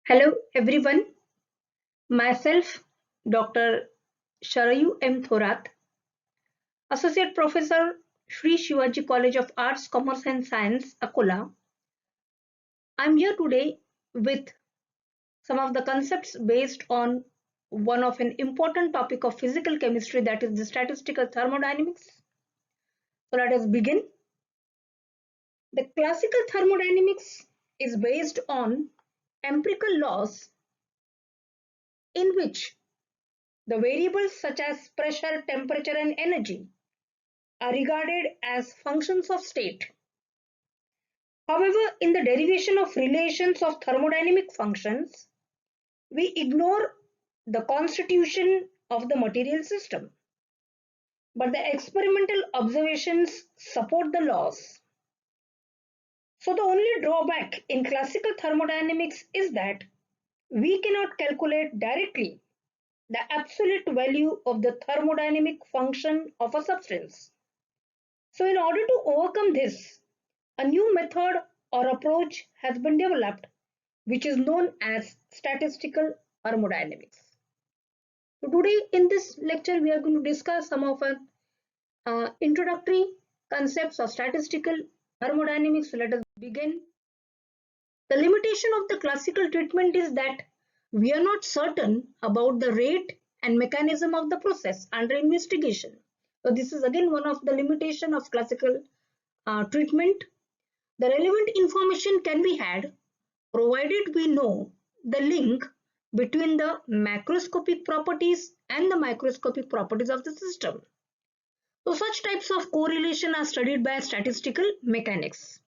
Hello everyone, myself Dr. Sharayu M. Thorat, Associate Professor, Sri Shivaji College of Arts, Commerce and Science, Akola. I'm here today with some of the concepts based on one of an important topic of physical chemistry, that is the statistical thermodynamics. So let us begin. The classical thermodynamics is based on empirical laws in which the variables such as pressure, temperature and energy are regarded as functions of state. However, in the derivation of relations of thermodynamic functions, we ignore the constitution of the material system, but the experimental observations support the laws. So the only drawback in classical thermodynamics is that we cannot calculate directly the absolute value of the thermodynamic function of a substance. So in order to overcome this, a new method or approach has been developed, which is known as statistical thermodynamics. So today in this lecture, we are going to discuss some of our introductory concepts of statistical thermodynamics. So let us begin. The limitation of the classical treatment is that we are not certain about the rate and mechanism of the process under investigation. So this is again one of the limitation of classical treatment. The relevant information can be had provided we know the link between the macroscopic properties and the microscopic properties of the system. So such types of correlation are studied by statistical mechanics.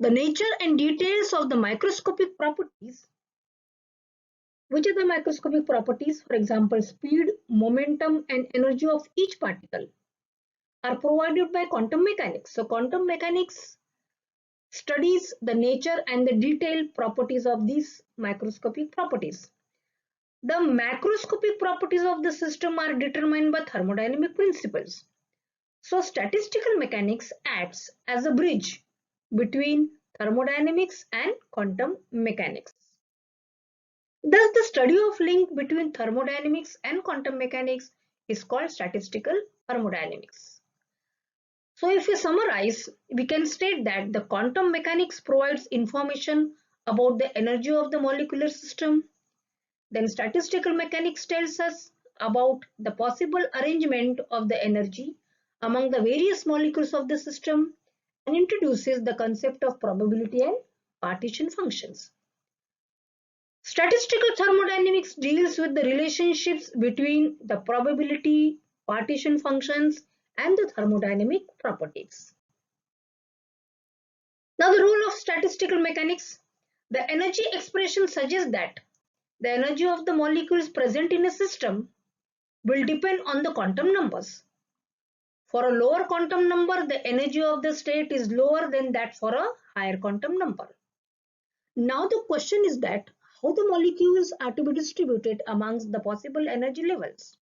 The nature and details of the microscopic properties. Which are the microscopic properties? For example, speed, momentum and energy of each particle are provided by quantum mechanics. So quantum mechanics studies the nature and the detailed properties of these microscopic properties. The macroscopic properties of the system are determined by thermodynamic principles. So statistical mechanics acts as a bridge between thermodynamics and quantum mechanics. Thus, the study of link between thermodynamics and quantum mechanics is called statistical thermodynamics. So if we summarize, we can state that the quantum mechanics provides information about the energy of the molecular system. Then statistical mechanics tells us about the possible arrangement of the energy among the various molecules of the system and introduces the concept of probability and partition functions. Statistical thermodynamics deals with the relationships between the probability, partition functions and the thermodynamic properties. Now the role of statistical mechanics. The energy expression suggests that the energy of the molecules present in a system will depend on the quantum numbers. For a lower quantum number, the energy of the state is lower than that for a higher quantum number. Now the question is that how the molecules are to be distributed amongst the possible energy levels.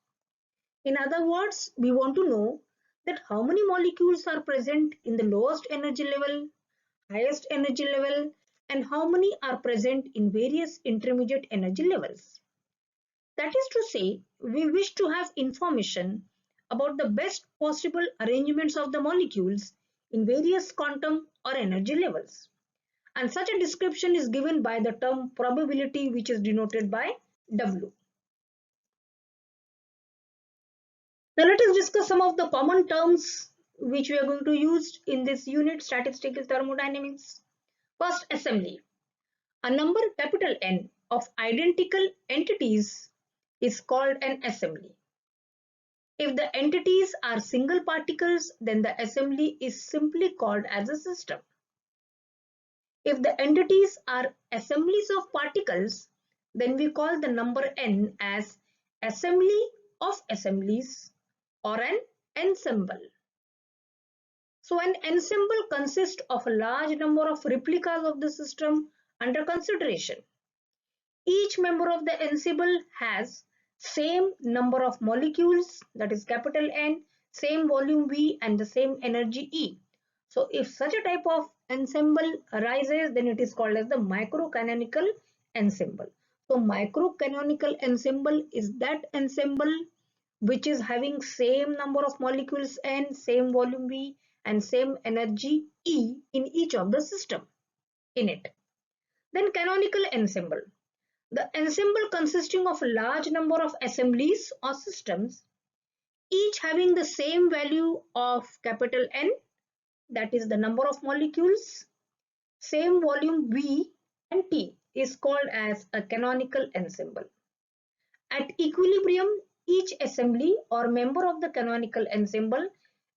In other words, we want to know that how many molecules are present in the lowest energy level, highest energy level, and how many are present in various intermediate energy levels. That is to say, we wish to have information about the best possible arrangements of the molecules in various quantum or energy levels. And such a description is given by the term probability, which is denoted by W. Now let us discuss some of the common terms which we are going to use in this unit, statistical thermodynamics. First, assembly. A number capital N of identical entities is called an assembly. If the entities are single particles, then the assembly is simply called as a system. If the entities are assemblies of particles, then we call the number n as assembly of assemblies or an ensemble. So an ensemble consists of a large number of replicas of the system under consideration. Each member of the ensemble has same number of molecules, that is capital N, same volume V and the same energy E. So if such a type of ensemble arises, then it is called as the microcanonical N symbol. So microcanonical N symbol is that N symbol which is having same number of molecules N, same volume V, and same energy E in each of the system in it. Then canonical N symbol. The N symbol consisting of a large number of assemblies or systems, each having the same value of capital N, that is the number of molecules, same volume V and T, is called as a canonical N symbol. At equilibrium, each assembly or member of the canonical N symbol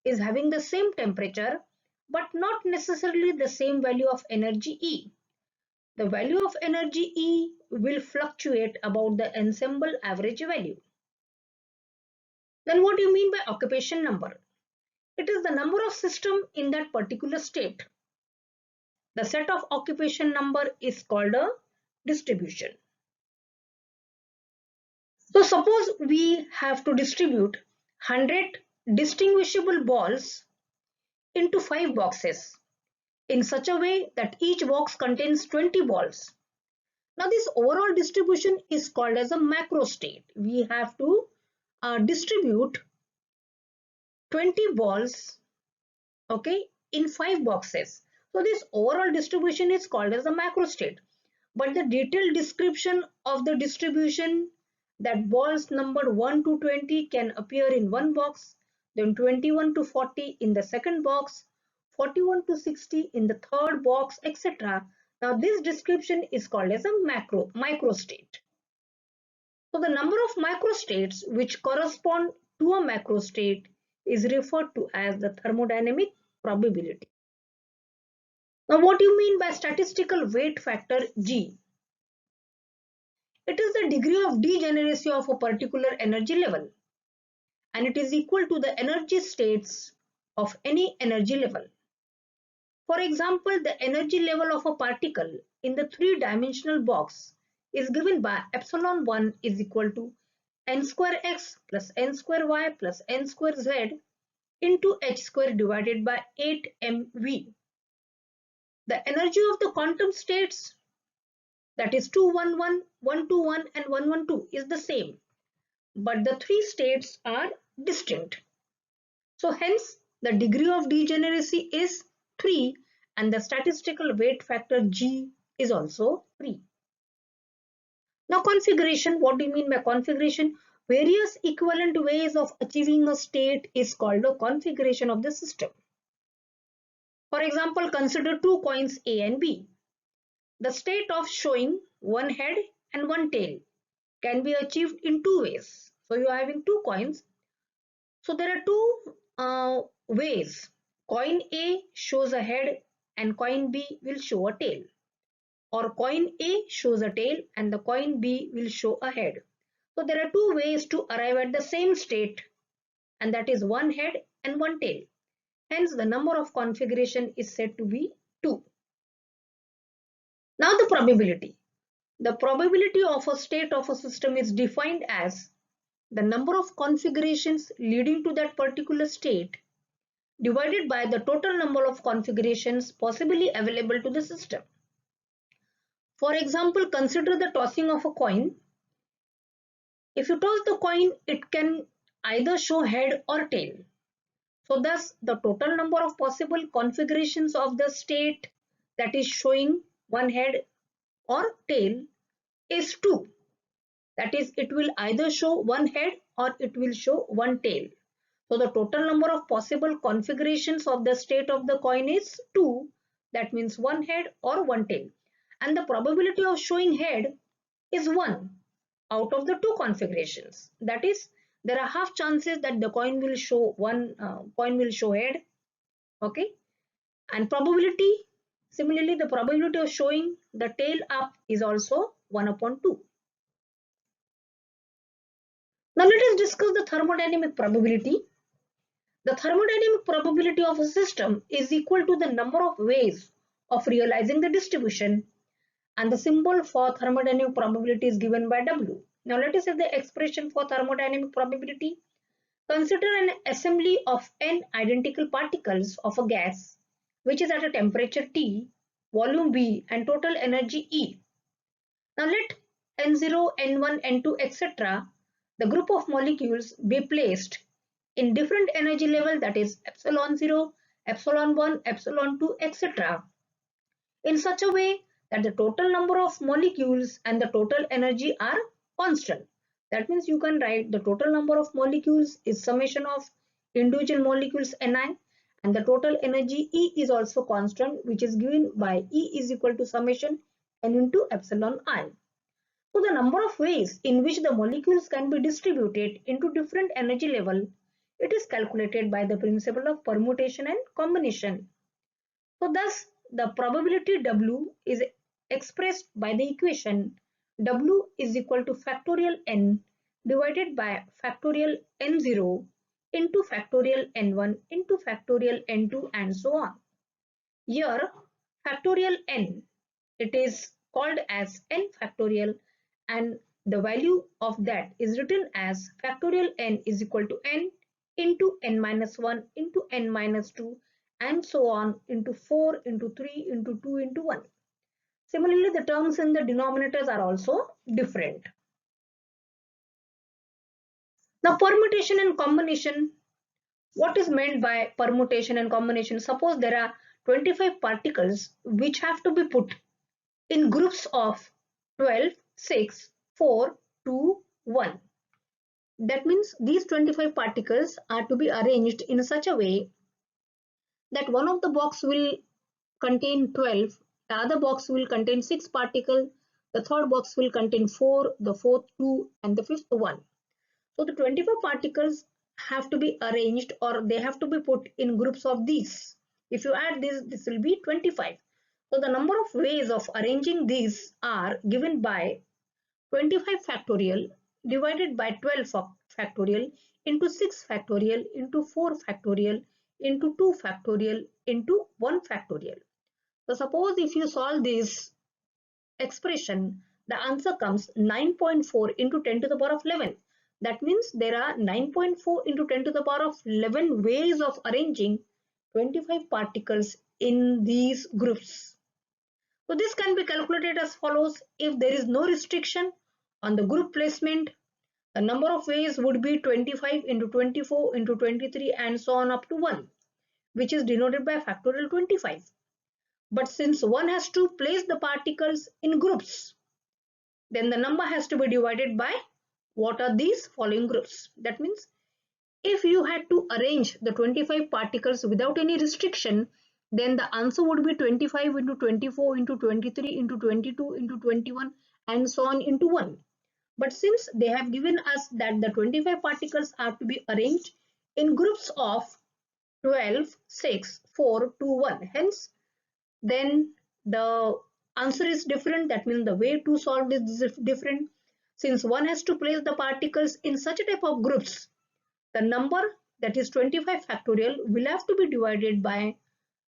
is having the same temperature but not necessarily the same value of energy E. The value of energy E will fluctuate about the N symbol average value. Then what do you mean by occupation number? It is the number of system in that particular state. The set of occupation number is called a distribution. So suppose we have to distribute 100 distinguishable balls into 5 boxes in such a way that each box contains 20 balls. Now this overall distribution is called as a macro state. We have to distribute 20 balls, okay, in 5 boxes. So this overall distribution is called as the macro state. But the detailed description of the distribution, that balls numbered 1 to 20 can appear in one box, then 21 to 40 in the second box, 41 to 60 in the third box, etc. Now this description is called as a microstate. So the number of microstates which correspond to a macrostate is referred to as the thermodynamic probability. Now what do you mean by statistical weight factor G? It is the degree of degeneracy of a particular energy level, and it is equal to the energy states of any energy level. For example, the energy level of a particle in the three-dimensional box is given by epsilon 1 is equal to n square x plus n square y plus n square z into h square divided by 8 mv. The energy of the quantum states, that is 211, 121 and 112, is the same, but the three states are distinct. So hence the degree of degeneracy is 3 and the statistical weight factor G is also 3. Now configuration, what do you mean by configuration? Various equivalent ways of achieving a state is called a configuration of the system. For example, consider two coins A and B. The state of showing one head and one tail can be achieved in two ways. So you are having two coins. So there are two ways. Coin A shows a head and coin B will show a tail. Or coin A shows a tail and the coin B will show a head. So there are two ways to arrive at the same state, and that is one head and one tail. Hence the number of configuration is said to be 2. Now the probability. The probability of a state of a system is defined as the number of configurations leading to that particular state divided by the total number of configurations possibly available to the system. For example, consider the tossing of a coin. If you toss the coin, it can either show head or tail. So thus the total number of possible configurations of the state that is showing one head or tail is 2. That is, it will either show one head or it will show one tail. So the total number of possible configurations of the state of the coin is 2. That means one head or one tail. And the probability of showing head is 1 out of the 2 configurations. That is, there are half chances that the coin will show head. Okay. And probability, similarly, the probability of showing the tail up is also 1 upon 2. Now let us discuss the thermodynamic probability. The thermodynamic probability of a system is equal to the number of ways of realizing the distribution, and the symbol for thermodynamic probability is given by W. Now let us say the expression for thermodynamic probability. Consider an assembly of n identical particles of a gas which is at a temperature T, volume V and total energy E. Now let N0, N1, N2, etc. the group of molecules be placed in different energy level, that is epsilon 0, epsilon 1, epsilon 2, etc. in such a way that the total number of molecules and the total energy are constant. That means you can write the total number of molecules is summation of individual molecules Ni, and the total energy E is also constant, which is given by E is equal to summation N into epsilon I. So the number of ways in which the molecules can be distributed into different energy level, it is calculated by the principle of permutation and combination. So thus the probability W is expressed by the equation W is equal to factorial n divided by factorial n0 into factorial n1 into factorial n2 and so on. Here factorial n, it is called as n factorial, and the value of that is written as factorial n is equal to n into n minus 1 into n minus 2 and so on into 4 into 3 into 2 into 1. Similarly, the terms in the denominators are also different. Now permutation and combination. What is meant by permutation and combination? Suppose there are 25 particles which have to be put in groups of 12, 6, 4, 2, 1. That means these 25 particles are to be arranged in such a way that one of the box will contain 12, the other box will contain 6 particles, the third box will contain 4, the fourth 2 and the fifth 1. So the 24 particles have to be arranged, or they have to be put in groups of these. If you add this will be 25. So the number of ways of arranging these are given by 25 factorial divided by 12 factorial into 6 factorial into 4 factorial into 2 factorial into 1 factorial. So suppose if you solve this expression, the answer comes 9.4 into 10 to the power of 11. That means there are 9.4 into 10 to the power of 11 ways of arranging 25 particles in these groups. So this can be calculated as follows. If there is no restriction on the group placement, the number of ways would be 25 into 24 into 23 and so on up to 1, which is denoted by factorial 25. But since one has to place the particles in groups, then the number has to be divided by what are these following groups. That means if you had to arrange the 25 particles without any restriction, then the answer would be 25 into 24 into 23 into 22 into 21 and so on into 1. But since they have given us that the 25 particles are to be arranged in groups of 12, 6, 4, 2, 1, hence then the answer is different. That means the way to solve this is different. Since one has to place the particles in such a type of groups, the number, that is 25 factorial, will have to be divided by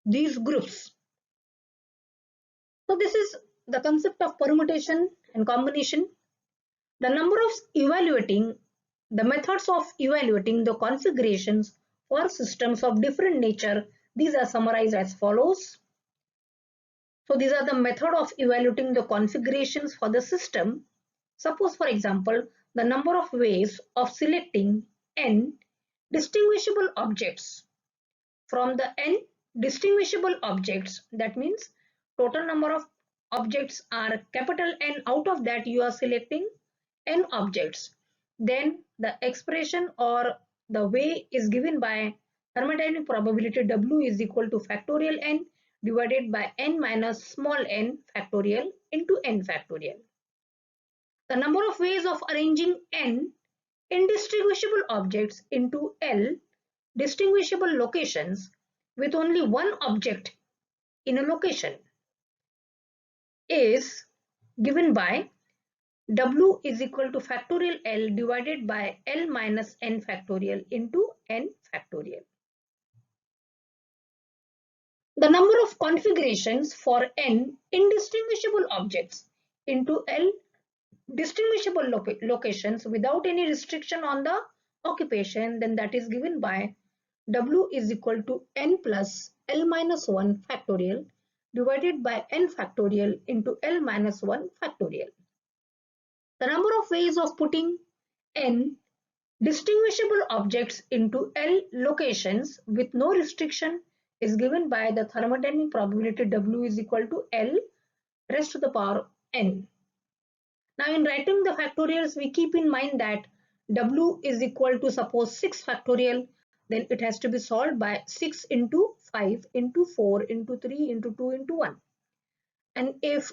these groups. So this is the concept of permutation and combination. The methods of evaluating the configurations for systems of different nature, these are summarized as follows. So these are the method of evaluating the configurations for the system. Suppose, for example, the number of ways of selecting n distinguishable objects from the n distinguishable objects. That means total number of objects are capital N. Out of that you are selecting n objects. Then the expression or the way is given by thermodynamic probability W is equal to factorial n divided by n minus small n factorial into n factorial. The number of ways of arranging n indistinguishable objects into L distinguishable locations with only one object in a location is given by W is equal to factorial L divided by L minus n factorial into n factorial. The number of configurations for n indistinguishable objects into L distinguishable locations without any restriction on the occupation, then that is given by W is equal to n plus L minus 1 factorial divided by n factorial into L minus 1 factorial. The number of ways of putting n distinguishable objects into L locations with no restriction is given by the thermodynamic probability W is equal to L raised to the power n. Now in writing the factorials, we keep in mind that W is equal to suppose 6 factorial, then it has to be solved by 6 into 5 into 4 into 3 into 2 into 1. And if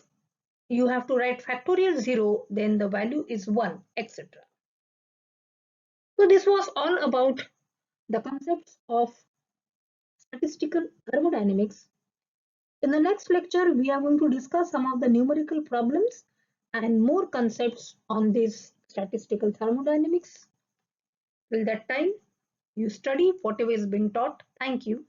you have to write factorial 0, then the value is 1, etc. So this was all about the concepts of statistical thermodynamics. In the next lecture, we are going to discuss some of the numerical problems and more concepts on this statistical thermodynamics. Till that time, you study whatever is being taught. Thank you.